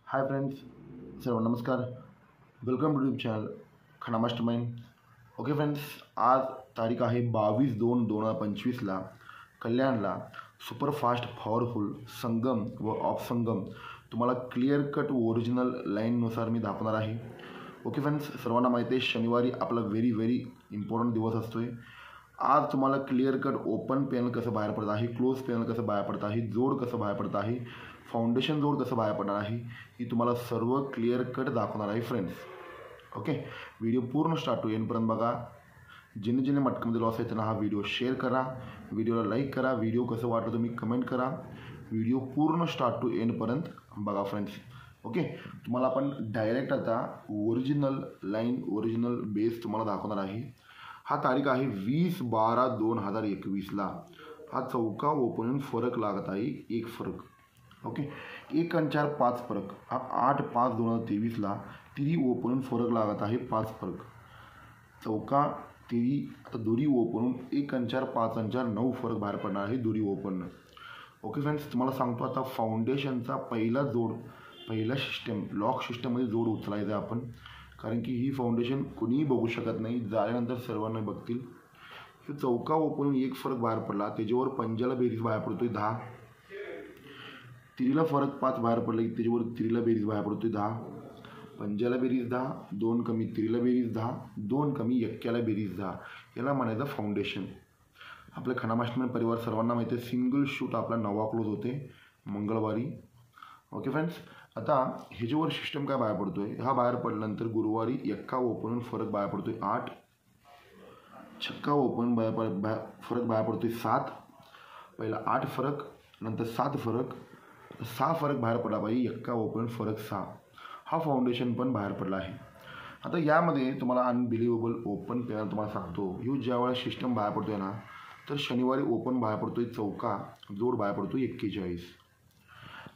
Hi friends, सर्व नमस्कार. Welcome to YouTube channel खना मास्टरमाइंड. ओके फ्रेंड्स, आज तारीख आहे 22/2/2025ला कल्याणला सुपरफास्ट पॉवरफुल संगम व ऑफ संगम तुम्हाला क्लिअर कट ओरिजिनल लाईननुसार मी दाखवणार आहे. ओके फ्रेंड्स, सर्वांना माहिती आहे शनिवारी आपला व्हेरी इम्पॉर्टंट दिवस असतो आहे. आज तुम्हाला क्लिअर कट ओपन पॅनल कसं बाहेर पडत आहे, क्लोज पॅनल कसं बाहेर पडत आहे, जोड कसं बाहेर पडत आहे, फाउंडेशन जोड कसं बाहेर पडणार आहे, ही तुम्हाला सर्व क्लिअर कट दाखवणार आहे फ्रेंड्स. ओके, व्हिडिओ पूर्ण स्टार्ट टू एंडपर्यंत बघा. ज्यांनी मटकामध्ये लॉस आहे त्यांना हा व्हिडिओ शेअर करा, व्हिडिओला लाईक करा, व्हिडिओ कसं वाटलं तुम्ही कमेंट करा. व्हिडिओ पूर्ण स्टार्ट टू एंडपर्यंत बघा फ्रेंड्स. ओके, तुम्हाला आपण डायरेक्ट आता ओरिजिनल लाईन ओरिजिनल बेस तुम्हाला दाखवणार आहे. हा तारीख आहे 20/12/2021ला. हा चौका ओपन फरक लागत आहे, एक फरक. ओके, 1 आणि 4 5 फरक. हा 8/5/2023ला तिरी ओपन फरक लागत आहे, 5 फरक. चौका तिरी आता दुरी ओपन 1 आणि 4 5 आणि 4 9 फरक बाहेर पडणार आहे दुरी ओपन. ओके फ्रेंड्स, तुम्हाला सांगतो आता फाउंडेशनचा पहिला जोड पहिला सिस्टम लॉक सिस्टममध्ये जोड उचलायचा आपण, कारण की ही फाउंडेशन कोणीही बघू शकत नाही, झाल्यानंतर सर्वांना बघतील. चौका ओपन एक फरक बाहेर पडला, त्याच्यावर पंजाला बेरीज बाहेर पडतोय 10. तिरीला फरक 5 बाहेर पडला की त्याच्यावर तिरीला बेरीज बाहेर पडतोय 10. पंजाला बेरीज 10, 2 कमी तिरीला बेरीज 10, 2 कमी एक्क्याला बेरीज 10. याला म्हणायचं फाउंडेशन. आपल्या खना मास्टरमाइंड परिवार सर्वांना माहिती आहे सिंगल शूट आपला 9 क्लोज होते मंगळवारी. ओके फ्रेंड्स, आता ह्याच्यावर सिस्टम काय बाहेर पडतोय, हा बाहेर पडल्यानंतर गुरुवारी एक्का ओपन फरक बाहेर पडतोय 8, छक्का ओपन फरक बाहेर पडतोय 7. पहिला 8 फरक, नंतर 7 फरक, 6 फरक बाहेर पडला पाहिजे, एक्का ओपन फरक 6. हा फाउंडेशन पण बाहेर पडला आहे. आता यामध्ये तुम्हाला अनबिलिव्हेबल ओपन पॅनल तुम्हाला सांगतो. ह्यो ज्यावेळेस सिस्टम बाहेर पडतोय ना, तर शनिवारी ओपन बाहेर पडतोय चौका, जोड बाहेर पडतोय 41.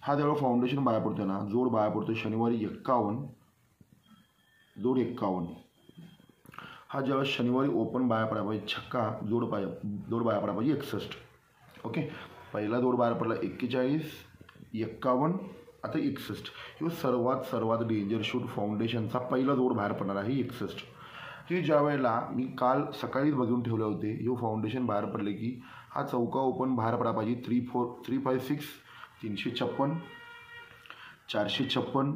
हा ज्यावेळेस फाउंडेशन बाहेर पडतोय ना, जोड बाहेर पडतोय शनिवारी 51, जोड 51. हा ज्यावेळेस शनिवारी ओपन बाहेर पडला पाहिजे छक्का, जोड बाहेर पडला पाहिजे 61. ओके, पहिला जोड बाहेर पडला 41, 51, आता 61. हे सर्वात डेंजर शूट फाउंडेशनचा पहिला जोड बाहेर पडणार आहे 61. हे ज्या वेळेला मी काल सकाळीच बघून ठेवले होते, हे फाउंडेशन बाहेर पडले की हा चौका ओपन बाहेर पडला पाहिजे 356, 356, 456,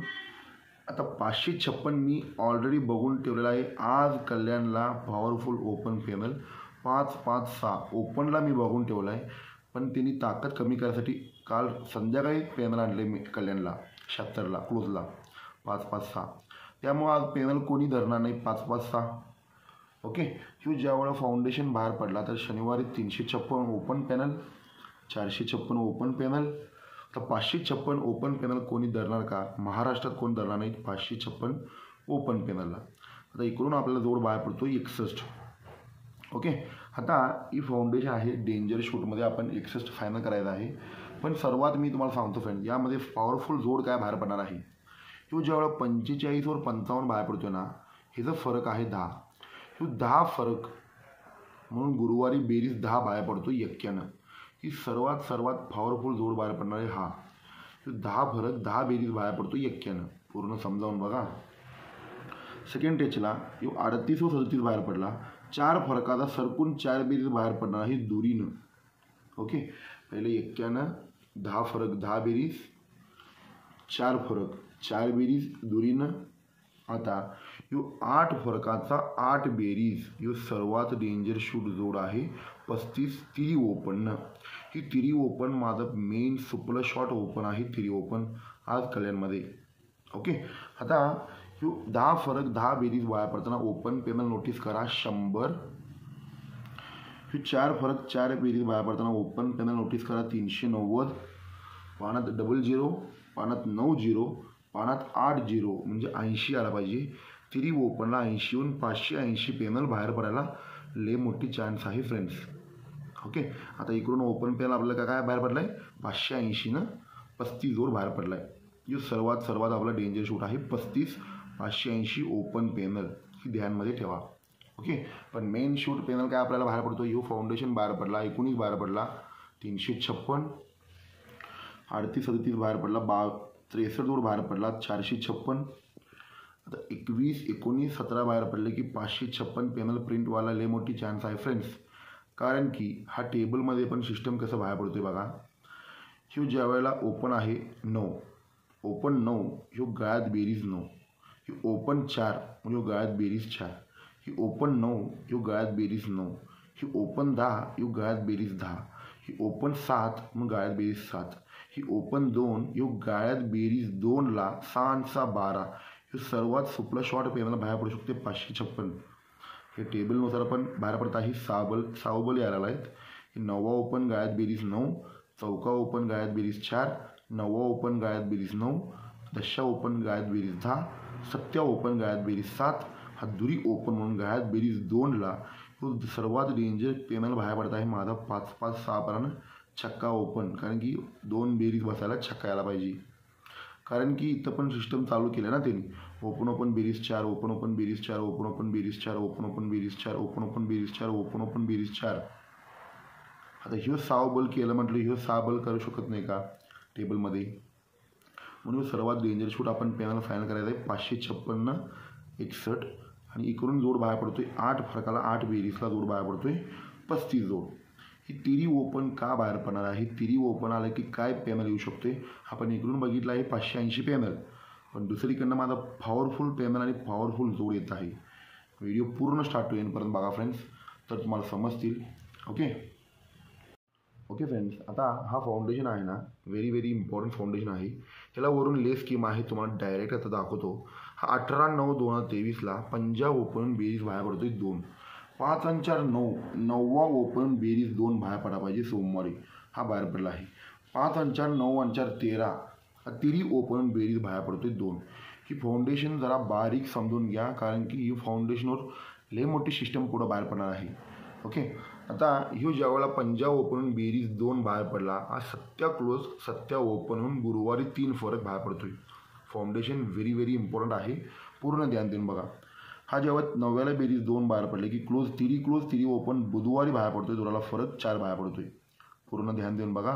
आता 556 मी ऑलरेडी बघून ठेवलेला आहे. आज कल्याणला पॉवरफुल ओपन पॅनल 556 ओपनला मी बघून ठेवला आहे, पण त्यांनी ताकद कमी करण्यासाठी काल संध्याकाळी पॅनल आणले मी कल्याणला 76ला क्लोजला 556. त्यामुळं आज पॅनल कोणी धरणार नाही 556. ओके, ह्यो ज्यावेळेला फाउंडेशन बाहेर पडला तर शनिवारी 356 ओपन पॅनल, 456 ओपन पॅनल, तर 556 ओपन पॅनल कोणी धरणार का? महाराष्ट्रात कोण धरणार नाही 556 ओपन पॅनलला. आता इकडून आपल्याला जोड बाहेर पडतो 61. ओके, आता ही फाउंडेशन आहे डेंजर शूटमध्ये आपण 61 फायनल करायचं आहे. पण सर्वात मी तुम्हाला सांगतो फ्रेंड, यामध्ये पॉवरफुल जोड काय बाहेर पडणार आहे. ह्यो ज्यावेळेला 45 वर 55 बाहेर पडतो ना, ह्याचा फरक आहे 10. ह्यो 10 फरक म्हणून गुरुवारी बेरीज 10 बाहेर पडतो 91. ही सर्वात पॉवरफुल जोड बाहेर पडणार आहे हा. 10 फरक 10 बेरीज बाहेर पडतो 91. पूर्ण समजावून बघा. सेकंड टेचला 38 व 37 बाहेर पडला, 4 फरकाचा सरकून 4 बेरीज बाहेर पडणार आहे दुरीनं. ओके, पहिले 91, 10 फरक 10 बेरीज, 4 फरक 4 बेरीज दुरीनं. आता ह्यो 8 फरकाचा 8 बेरीज, ह्यो सर्वात डेंजर शूट जोड आहे 35 तिरी ओपननं. ही तिरी ओपन माझं मेन सुपल शॉट ओपन आहे तिरी ओपन आज कल्याणमध्ये. ओके, आता ह्यो 10 फरक 10 बेरीज बाहेर पडताना ओपन पॅनल नोटीस करा 100. ह्यो 4 फरक 4 बेरीज बाहेर पडताना ओपन पॅनल नोटीस करा 390. पानात 00, पानात 90, पानात 80 म्हणजे 80 आला पाहिजे. तिरी ओपनला 80वरून 580 पॅनल बाहेर पडायला लय मोठी चान्स आहे फ्रेंड्स. ओके, आता इकडून ओपन पॅनल आपल्याला काय बाहेर पडला आहे 580नं 35 जोड बाहेर पडला आहे. जो सर्वात आपला डेंजर शूट आहे 35 580 ओपन पॅनल, ही ध्यानमध्ये ठेवा. ओके, पण मेन शूट पॅनल काय आपल्याला बाहेर पडतो, ह्यो फाउंडेशन बाहेर पडला 19 बाहेर पडला 356, 38 37 बाहेर पडला 63 जोड बाहेर पडला 456. आता 21, 19, 17 बाहेर पडले की 556 पेनल प्रिंटवाला लय मोठी चान्स आहे फ्रेंड्स. कारण की हा टेबलमध्ये पण सिस्टम कसं बाहेर पडतोय बघा. ह्यो ज्या वेळेला ओपन आहे 9, ओपन 9 ह्यो गळ्यात बेरीज 9, ही ओपन 4 म्हणजे गळ्यात बेरीज 4, ही ओपन 9 ह्यो गळ्यात बेरीज 9, ही ओपन 10 ह्यो गळ्यात बेरीज 10, ही ओपन 7 मग गळ्यात बेरीज 7, ही ओपन 2 ह्यो गळ्यात बेरीज 2ला 6 आणि 6 12. हे सर्वात सोपलं शॉर्ट पेनला बाहेर पडू शकते 556. हे टेबलनुसार पण बाहेर पडत आहे. 6 बल यायला आहेत. हे 9वा ओपन गळ्यात बेरीज 9, चौका ओपन गळ्यात बेरीज 4, 9वा ओपन गळ्यात बेरीज 9, 10 ओपन गळ्यात बेरीज 10, 7 ओपन गळ्यात बेरीज 7, हा दुरी ओपन म्हणून गळ्यात बेरीज 2ला सर्वात डेंजर पेनल बाहेर पडत आहे माझा 5-5-6 पर्यंत छक्का ओपन. कारण की 2 बेरीज बसायला छक्का यायला पाहिजे. कारण की इथं पण सिस्टम चालू केलं ना त्यांनी. ओपन बेरीज 4, ओपन बेरीज 4, ओपन बेरीज 4, ओपन बेरीज 4, ओपन बेरीज 4, ओपन बेरीज 4. आता ह्यो 6 बल केलं म्हटलं ह्यो 6 बल करू शकत नाही का टेबलमध्ये. म्हणून सर्वात डेंजर शूट आपण पेनल फायनल करायचं आहे 556 61. आणि इकडून जोड बाहेर पडतोय 8 फरकाला 8 बेरीजला जोड बाहेर पडतोय 35 जोड. ही तिरी ओपन का बाहेर पडणार आहे. तिरी ओपन आलं की काय पेनल येऊ शकते. आपण इकडून बघितलं आहे 580 पेनल, पण दुसरीकडनं माझा पॉवरफुल पेनल आणि पॉवरफुल जोड येत आहे. व्हिडिओ पूर्ण स्टार्ट टू एंडपर्यंत बघा फ्रेंड्स, तर तुम्हाला समजतील. ओके फ्रेंड्स, आता हा फाउंडेशन आहे ना व्हेरी इम्पॉर्टंट फाउंडेशन आहे. त्याला वरून लेस स्कीम आहे, तुम्हाला डायरेक्ट आता दाखवतो. हा 18/9/2023ला 50 ओपन बेरीज बाहेर पडतोय 2, 5 आणि 4 9, 9वा ओपन बेरीज 2 बाहेर पडा पाहिजे सोमवारी. हा बाहेर पडला आहे. 5 आणि 4 9 आणि 4 13, हा तिरी ओपन बेरीज बाहेर पडतोय 2. ही फाउंडेशन जरा बारीक समजून घ्या, कारण की ही फाउंडेशनवर लय मोठी सिस्टम पुढं बाहेर पडणार आहे. ओके, आता ह्यो ज्यावेळेला 50 ओपन बेरीज 2 बाहेर पडला, हा 7 क्लोज 7 ओपन होऊन गुरुवारी 3 फरक बाहेर पडतोय. फाउंडेशन व्हेरी इम्पॉर्टंट आहे, पूर्ण ध्यान देऊन बघा. हा जेव्हा 9व्याला बेरीज 2 बाहेर पडले की क्लोज तिरी ओपन बुधवारी बाहेर पडतोय, जोडाला फरक 4 बाहेर पडतोय. पूर्ण ध्यान देऊन बघा.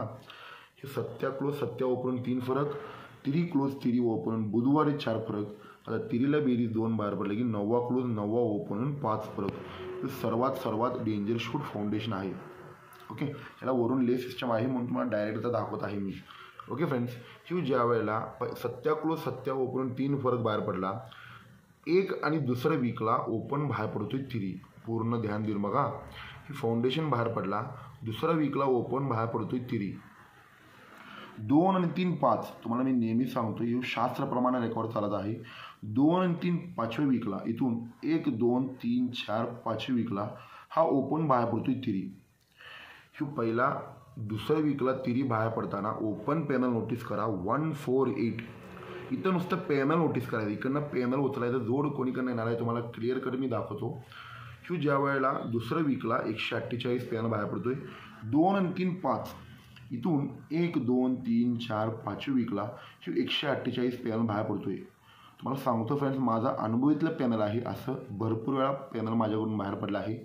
हे 7 क्लोज 7 ओपन 3 फरक, तिरी क्लोज तिरी ओपन बुधवारी 4 फरक. आता तिरीला बेरीज 2 बाहेर पडले की 9वा क्लोज 9वा ओपन 5 फरक. हे सर्वात डेंजर शूट फाउंडेशन आहे. ओके, याला वरून लेस सिस्टम आहे म्हणून तुम्हाला डायरेक्ट आता दाखवत आहे मी. ओके फ्रेंड्स, ही ज्या वेळेला 7 क्लोज 7 ओपन 3 फरक बाहेर पडला, एक आणि दुसऱ्या वीकला ओपन बाहेर पडतोय तिरी. पूर्ण ध्यान देऊन बघा. ही फाउंडेशन बाहेर पडला, दुसऱ्या वीकला ओपन बाहेर पडतोय तिरी. 2 आणि 3 5 तुम्हाला मी नेहमीच सांगतो, हे शास्त्रप्रमाणे रेकॉर्ड चालत आहे. 2 आणि 3 5व्या वीकला इथून 1 2 3 4 5व्या वीकला हा ओपन बाहेर पडतोय तिरी. ह्यो पहिला दुसऱ्या वीकला तिरी बाहेर पडताना ओपन पॅनल नोटीस करा 148. इथं नुसतं पॅनल नोटीस करायचं, इकडनं पॅनल उचलायचं. जोड कोणीकडनं येणार आहे तुम्हाला क्लिअर कट मी दाखवतो. ह्यो ज्या वेळेला दुसऱ्या वीकला 148 पॅनल बाहेर पडतोय. 2 आणि 3 5 इथून 1 2 3 4 5व्या वीकला ह्यो 148 पॅनल बाहेर पडतोय. तुम्हाला सांगतो फ्रेंड्स, माझा अनुभवीतलं पॅनल आहे. असं भरपूर वेळा पॅनल माझ्याकडून बाहेर पडला आहे.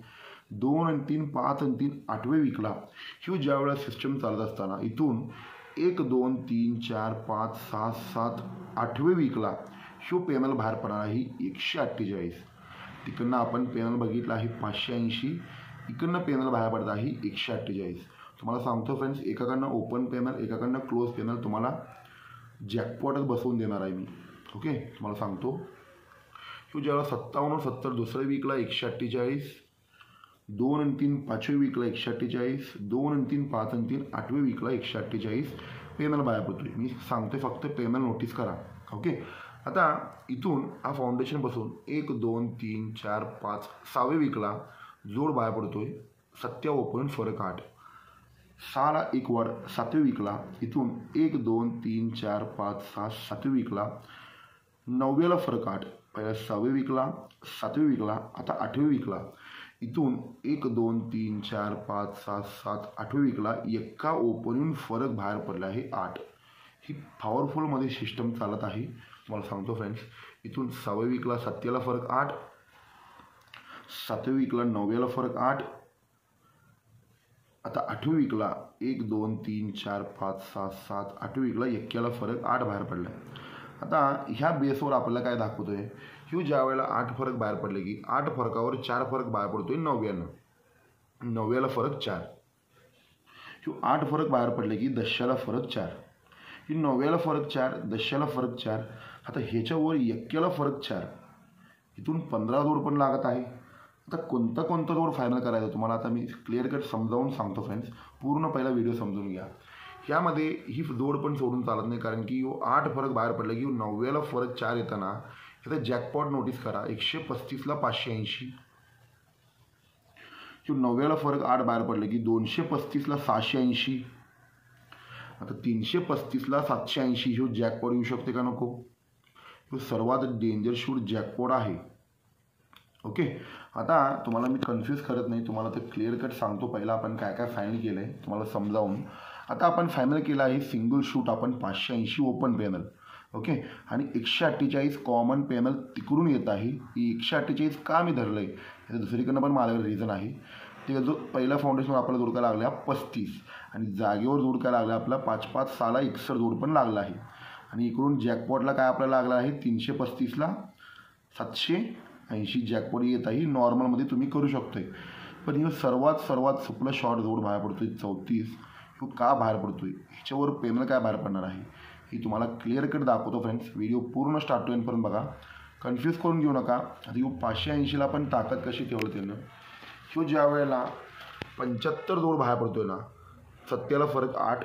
2 आणि 3 5 आणि 3 8व्या वीकला ह्यो ज्या वेळेला सिस्टम चालत असताना इथून 1 2 3 4 5 6 7 8व्या वीकला ह्यो पॅनल बाहेर पडणार आहे 148. तिकडनं आपण पॅनल बघितला आहे 580, इकडनं पॅनल बाहेर पडत आहे 148. तुम्हाला सांगतो फ्रेंड्स, एकाकडनं ओपन पॅनल एकाकडनं क्लोज पॅनल तुम्हाला जॅकपॉटच बसवून देणार आहे मी. ओके, तुम्हाला सांगतो. ह्यो ज्यावेळेला 57 70 दुसऱ्या वीकला 148, 2 आणि 3 5व्या वीकला 148, 2 आणि 3 5 आणि 3 8व्या वीकला 148 पेनल बाहेर पडतोय. मी सांगतोय फक्त पेनल नोटीस करा. ओके, आता इथून हा फाउंडेशन बसून 1 2 3 4 5 6व्या वीकला जोड बाहेर पडतोय 7 ओपन फरक 8. 6ला 1 वाढ 7व्या वीकला इथून 1 2 3 4 5 6 7व्या वीकला 9व्याला फरक 8. पहिल्या 6व्या वीकला 7व्या वीकला, आता 8व्या वीकला इथून 1 2 3 4 5 6 7 8व्या वीकला एका ओपनहून फरक बाहेर पडला आहे 8. ही पॉवरफुलमध्ये सिस्टम चालत आहे. तुम्हाला सांगतो फ्रेंड्स, इथून 6व्या वीकला 7ला फरक 8, 7व्या वीकला 9व्याला फरक 8, आता 8वी विकला 1 2 3 4 5 6 7 8वी विकला एक्क्याला फरक 8 बाहेर पडला आहे. आता ह्या बेसवर आपल्याला काय दाखवतोय, ह्यो ज्या वेळेला 8 फरक बाहेर पडले की 8 फरकावर 4 फरक बाहेर पडतोय 9व्यानं. 9व्याला फरक 4. ह्यो 8 फरक बाहेर पडले की 10ला फरक 4. ही 9व्याला फरक 4, 10ला फरक 4. आता ह्याच्यावर एक्क्याला फरक 4. इथून 15 जोड पण लागत आहे. आता कोणता जोड फायनल करायचा तुम्हाला आता मी क्लिअर कट समजावून सांगतो फ्रेंड्स. पूर्ण पहिला व्हिडिओ समजून घ्या. ह्यामध्ये ही जोड पण सोडून चालत नाही, कारण की 8 फरक बाहेर पडले की 9व्याला फरक 4 येताना ह्याचा जॅकपॉट नोटीस करा. 135ला 580. 9व्याला फरक 8 बाहेर पडले की 235ला 680. आता 335ला 780 ह्यो जॅकपॉट येऊ शकते का नको. ह्यो सर्वात डेंजर शूट जॅकपॉट आहे. ओके. आता तुम्हाला मी कन्फ्यूज करत नाही, तुम्हाला ते क्लिअर कट सांगतो. पहिला आपण काय काय फायनल केलं आहे तुम्हाला समजावून. आता आपण फायनल केलं आहे सिंगल शूट आपण 580 ओपन पॅनल. ओके. आणि 148 कॉमन पॅनल तिकडून येत आहे. ही 148 का मी धरलं आहे याचं दुसरीकडनं पण माझ्याकडे रिझन आहे. ते जो पहिला फाउंडेशनवर आपल्याला जोड काय लागला 35 आणि जागेवर जोड काय लागला आपला 5 5 6ला 61 जोड पण लागला आहे. आणि इकडून जॅकपॉटला काय आपल्याला लागला आहे 335ला 780 जॅकपॉट येत आहे. नॉर्मलमध्ये तुम्ही करू शकतोय. पण हे सर्वात सुपला शॉर्ट जोड बाहेर पडतोय 34. ह्यो का बाहेर पडतोय ह्याच्यावर पेमेंट काय बाहेर पडणार आहे ही तुम्हाला क्लिअर कट दाखवतो फ्रेंड्स. व्हिडिओ पूर्ण स्टार्ट टू एंडपर्यंत बघा. कन्फ्यूज करून घेऊ नका. आता ह्यो 580ला पण ताकद कशी ठेवली त्यानं. ह्यो ज्या वेळेला 75 जोड बाहेर पडतोय ना, 7ला फरक 8,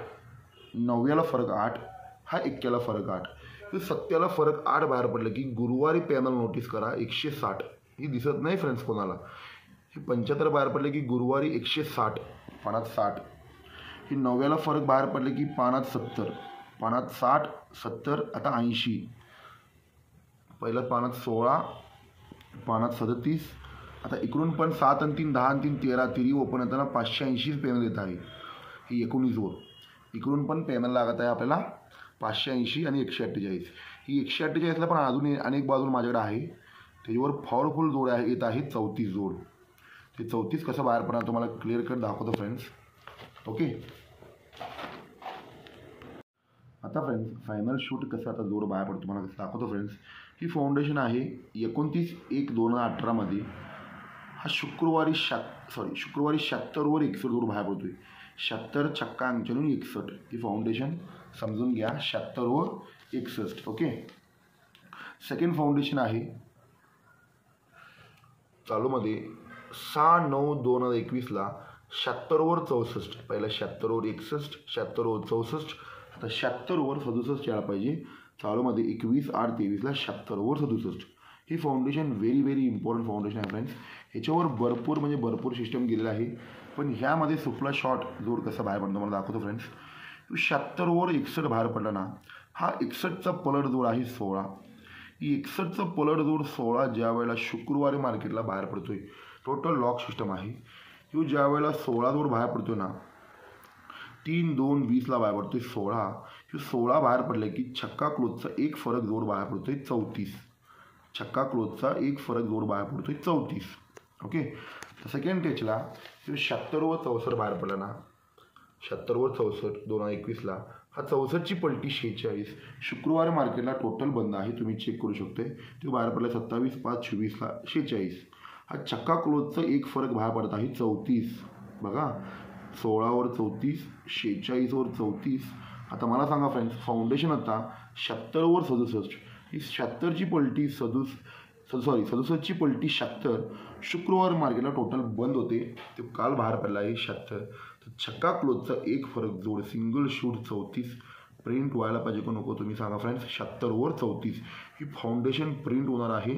9व्याला फरक 8, हा 1ला फरक 8. 7ला फरक 8 बाहेर पडलं की गुरुवारी पॅनल नोटीस करा 160. ही दिसत नाही फ्रेंड्स कोणाला. ही 75 बाहेर पडले की गुरुवारी 160 पानात 60. ही 9व्याला फरक बाहेर पडले की पानात 70, पानात 60 70 आता 80. पहिलं पानात 16, पानात 37. आता इकडून पण 7 आणि 3 10 आणि 3 13 तिरी ओपन येताना 580 पॅनल येत आहे. ही 19 जोड. इकडून पण पॅनल लागत आहे आपल्याला 580 आणि 148. ही 148ला पण अजून अनेक बाजू माझ्याकडे आहे. त्याच्यावर पॉवरफुल जोड आहे येत आहे 34 जोड. ते 34 कसं बाहेर पडणार तुम्हाला क्लिअर कट दाखवतो फ्रेंड्स. ओके. आता फ्रेंड्स फायनल शूट कसं आता जोड बाहेर पडतो तुम्हाला कसं दाखवतो फ्रेंड्स. ही फाउंडेशन आहे 29/1/2018 हा शुक्रवारी 76वर 61 जोड बाहेर पडतोय. 76 छक्का अंगचेलून 61 ही फाउंडेशन समजून घ्या. 76वर 61. ओके. सेकंड फाउंडेशन आहे चालूमध्ये 6/9/2021ला 76वर 64. पहिला 76वर 61, 76वर 64. आता 76वर 67 यायला पाहिजे. चालूमध्ये 21/8/23ला 76वर 67. ही फाउंडेशन व्हेरी इम्पॉर्टंट फाउंडेशन आहे फ्रेंड्स. ह्याच्यावर भरपूर सिस्टम गेलेलं आहे. पण ह्यामध्ये सुपला शॉर्ट जोड कसा बाहेर पडतो मला दाखवतो फ्रेंड्स. 76वर 61 बाहेर पडला ना, हा 61चा पलट जोड आहे 16. ही 61चा पलट जोड 16 ज्या वेळेला शुक्रवारी मार्केटला बाहेर पडतोय. टोटल लॉक सिस्टम आहे. ह्यो ज्या वेळेला 16 जोड बाहेर पडतोय ना, 3/2/20ला बाहेर पडतोय 16. ह्यो 16 बाहेर पडले की छक्का क्लोजचा एक फरक जोड बाहेर पडतोय 34. छक्का क्लोजचा एक फरक जोड बाहेर पडतोय 34. ओके. तर सेकंड टेचला 76वर 64 बाहेर पडला ना, 76वर 64 2021ला हा 64ची पलटी 46. शुक्रवारी मार्केटला टोटल बंद आहे तुम्ही चेक करू शकते. ते बाहेर पडला 27/5/24ला 46. हा छक्का क्लोजचा एक फरक बाहेर पडत आहे 34. बघा 16वर 34, 46वर 34. आता मला सांगा फ्रेंड्स फाउंडेशन आता 76वर 67. ही 76ची पलटी 67ची पलटी 76 शुक्रवार मार्केटला टोटल बंद होते. ते काल बाहेर पडला आहे 76. तर छक्का क्लोजचा एक फरक जोड सिंगल शूट 34 प्रिंट व्हायला पाहिजे का नको तुम्ही सांगा फ्रेंड्स. 76वर 34 ही फाउंडेशन प्रिंट होणार आहे.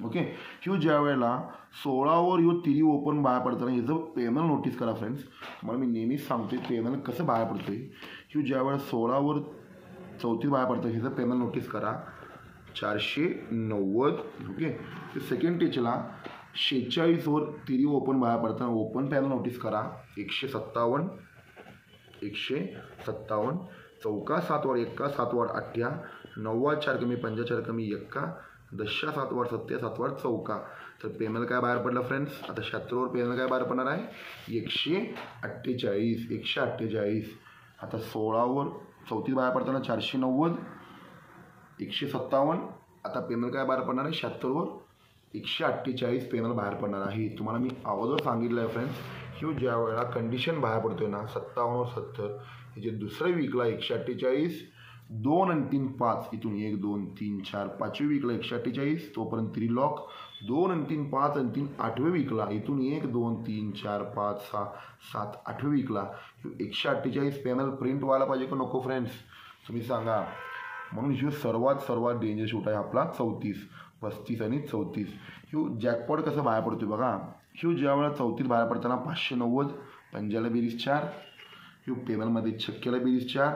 ओके. ह्यो ज्या वेळेला 16वर ह्यो तिरी ओपन बाहेर पडताना ह्याचं पेमेंट नोटीस करा फ्रेंड्स. तुम्हाला मी नेहमीच सांगतोय पेमेंट कसं बाहेर पडतोय. ह्यो ज्या वेळेला 16वर 34 बाहेर पडतं ह्याचं पेमेंट नोटीस करा 490. ओके. ते सेकंड टेचला 46वर तिरी ओपन बाहेर पडताना ओपन पॅनल नोटीस करा 157. चौका 7 वर 1 7 वर 8 9 4 कमी 5 4 कमी 1 10 7 सत्या 7 चौका. तर पेमेल काय बाहेर पडलं फ्रेंड्स. आता 76 पेमेल काय बाहेर पडणार आहे 148. 148. आता 16 34 बाहेर पडताना 490. 157. आता पेमेल काय बाहेर पडणार आहे 76 148 पेमेल बाहेर पडणार आहे. तुम्हाला मी अगोदर सांगितलं आहे फ्रेंड्स, की ज्या वेळेला कंडिशन बाहेर पडतोय ना 57 70 हे जे दुसऱ्या वीकला 148 2 आणि 3 5 इथून 1 2 3 4 5व्या वीकला 148 तोपर्यंत 3 लॉक 2 आणि 3 5 आणि 3 8व्या वीकला इथून 1 2 3 4 5 6 7 8व्या वीकला 148 पेमेल प्रिंट व्हायला पाहिजे का नको फ्रेंड्स, तुम्ही सांगा. म्हणून ही सर्वात डेंजर शूट आहे आपला 34 35 आणि 34. ह्यू जॅकपॉट कसं बाहेर पडतोय बघा. ह्यू ज्या वेळेला 34 बाहेर पडताना 590 पंजाला बेरीज 4. ह्यू पेमेलमध्ये छक्क्याला बेरीज 4.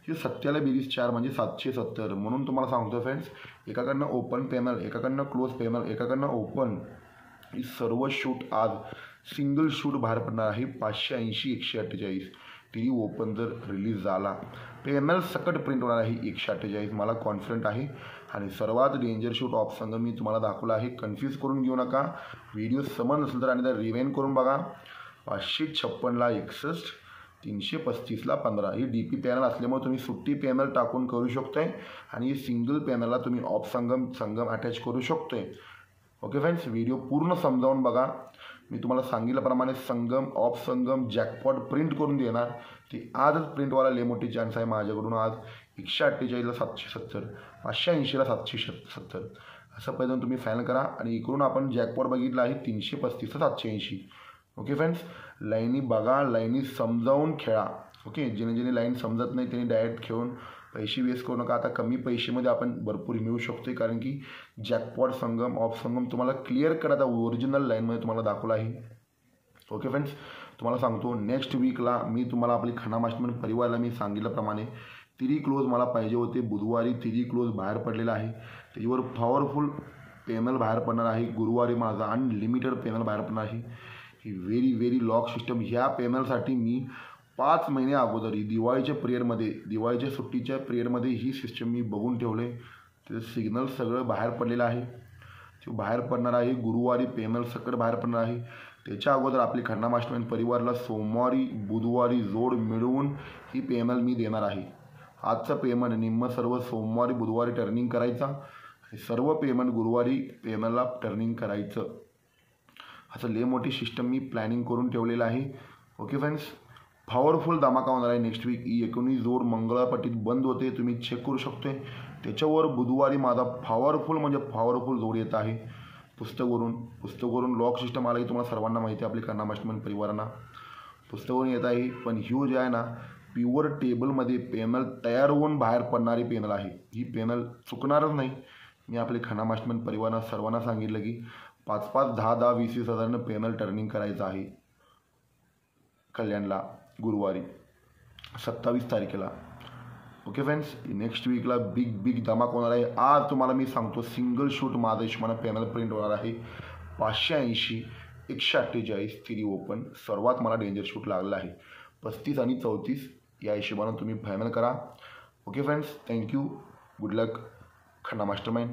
ह्यू सत्याला बेरीज 4 म्हणजे 770. म्हणून तुम्हाला सांगतो फ्रेंड्स, एकाकडनं ओपन पेमेल, एकाकडनं क्लोज पेमेल, एकाकडनं ओपन, ही सर्व शूट आज सिंगल शूट बाहेर पडणार आहे 580 148. ती ओपन जर रिलीज झाला पेमेल सकट प्रिंट होणार आहे 148. मला कॉन्फिडंट आहे. आणि सर्वात डेंजर शूट ऑप्शन मी तुम्हाला दाखवला आहे. कन्फ्यूज करून घेऊ नका. व्हिडिओ समज नसेल तर आणि रिवेन करून बघा. 556ला 61, 335ला 15. ही DP पॅनल असल्यामुळे तुम्ही सुट्टी पॅनल टाकून करू शकताय आणि सिंगल पॅनलला तुम्ही ऑफ संगम अटॅच करू शकतोय. ओके फ्रेंड्स, व्हिडिओ पूर्ण समजावून बघा. मी तुम्हाला सांगितल्याप्रमाणे ऑफ संगम जॅकपॉट प्रिंट करून देणार. ती आजच प्रिंट व्हायला लय मोठी चान्स आहे माझ्याकडून. आज 148ला 770, 580ला 770 असं पहिलं तुम्ही फायनल करा. आणि इकडून आपण जॅकपॉट बघितला आहे 335 780. ओके फ्रेंड्स, लाईनी बघा, लाईनी समजावून खेळा. ओके, ज्याने लाईन समजत नाही त्यांनी डायरेक्ट खेळून पैसे वेस्ट करू नका. आता कमी पैशामध्ये आपण भरपूर मिळू शकतो, कारण की जॅकपॉट संगम ऑफ संगम तुम्हाला क्लिअर कट आता ओरिजिनल लाईनमध्ये तुम्हाला दाखवला आहे. ओके फ्रेंड्स, तुम्हाला सांगतो नेक्स्ट वीकला मी तुम्हाला आपली खन्ना मास्टरमाइंड परिवाराला मी सांगितल्याप्रमाणे 3 क्लोज मला पाहिजे होते. बुधवारी 3 क्लोज बाहेर पडलेला आहे. त्याच्यावर पॉवरफुल पेमेल बाहेर पडणार आहे. गुरुवारी माझा अनलिमिटेड पेमेल बाहेर पडणार आहे. ही व्हेरी लॉक सिस्टम. ह्या पेमेलसाठी मी 5 महिने अगोदर दिवाळीच्या सुट्टीच्या पिरियडमध्ये ही सिस्टम मी बघून ठेवले. त्याचं सिग्नल सगळं बाहेर पडलेलं आहे. ते बाहेर पडणार आहे. गुरुवारी पेमेल सकट बाहेर पडणार आहे. त्याच्या अगोदर आपली खन्ना मास्टरमाइंड परिवाराला सोमवारी बुधवारी जोड मिळवून ही पेमेल मी देणार आहे. आजचं पेमेंट निम्म सर्व सोमवारी बुधवारी टर्निंग करायचा, सर्व पेमेंट गुरुवारी पेमेलला टर्निंग करायचं. असं लय मोठी सिस्टम मी प्लॅनिंग करून ठेवलेलं आहे. ओके फ्रेंड्स, पॉवरफुल धमाका होणार आहे नेक्स्ट वीक. 19 जोड मंगळवारपट्टीत बंद होते, तुम्ही चेक करू शकतोय. त्याच्यावर बुधवारी माझा पॉवरफुल जोड येत आहे पुस्तकवरून लॉक सिस्टम आला की तुम्हाला सर्वांना माहिती आहे आपली खन्ना मास्टरमाइंड परिवारांना पुस्तकवरून येत आहे. पण ह्यू जे आहे ना प्युअर टेबलमध्ये पेमेल तयार होऊन बाहेर पडणारी पेमेल आहे. ही पेमेल चुकणारच नाही. मी आपले खन्ना मास्टरमाइंड परिवारांना सर्वांना सांगितलं की 5-5 10-10 20-20 हजारानं पेमेल टर्निंग करायचं आहे कल्याणला गुरुवारी 27 तारखेला. ओके फ्रेंड्स, नेक्स्ट वीकला बिग धमाका होणार आहे. आज तुम्हाला मी सांगतो सिंगल शूट माझ्या हिशोबानं पेमेल प्रिंट होणार आहे 580 148 3 ओपन. सर्वात मला डेंजर शूट लागला आहे 35 आणि 34. या हिशोबानं तुम्ही फायनल करा. Okay friends, thank you. गुड लक खन्ना मास्टरमाइंड.